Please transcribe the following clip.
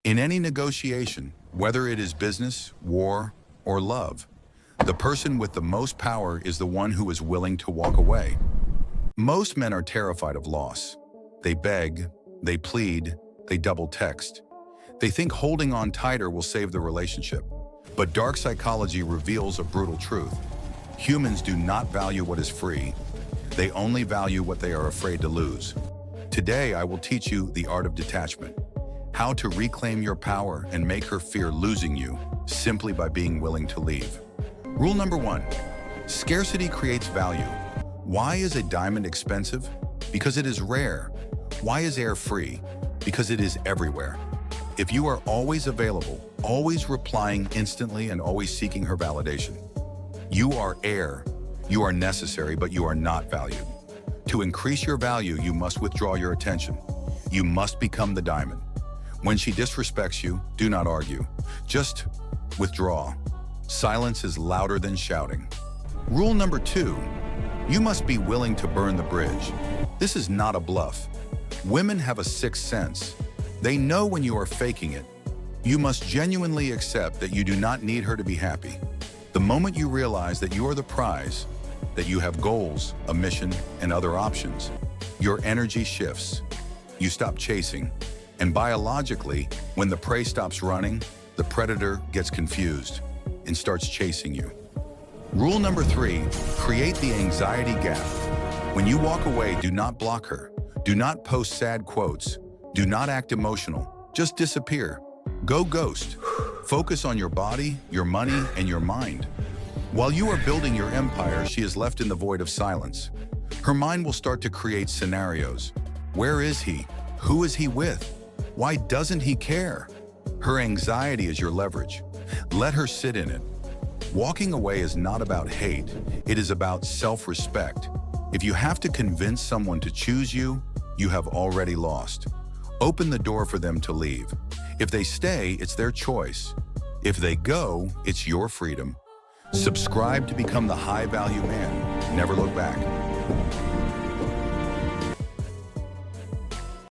In any negotiation, whether it is business, war, or love, the person with the most power is the one who is willing to walk away. Most men are terrified of loss. They beg, they plead, they double text. They think holding on tighter will save the relationship. But dark psychology reveals a brutal truth. Humans do not value what is free. They only value what they are afraid to lose. Today, I will teach you the art of detachment, how to reclaim your power and make her fear losing you simply by being willing to leave. Rule number 1, scarcity creates value. Why is a diamond expensive? Because it is rare. Why is air free? Because it is everywhere. If you are always available, always replying instantly and always seeking her validation, you are air. You are necessary, but you are not valued. To increase your value, you must withdraw your attention. You must become the diamond. When she disrespects you, do not argue. Just withdraw. Silence is louder than shouting. Rule number 2, you must be willing to burn the bridge. This is not a bluff. Women have a sixth sense. They know when you are faking it. You must genuinely accept that you do not need her to be happy. The moment you realize that you are the prize, that you have goals, a mission, and other options, your energy shifts. You stop chasing. And biologically, when the prey stops running, the predator gets confused and starts chasing you. Rule number 3, create the anxiety gap. When you walk away, do not block her. Do not post sad quotes. Do not act emotional. Just disappear. Go ghost. Focus on your body, your money, and your mind. While you are building your empire, she is left in the void of silence. Her mind will start to create scenarios. Where is he? Who is he with? Why doesn't he care? Her anxiety is your leverage. Let her sit in it. Walking away is not about hate. It is about self-respect. If you have to convince someone to choose you, you have already lost. Open the door for them to leave. If they stay, it's their choice. If they go, it's your freedom. Subscribe to become the high-value man. Never look back.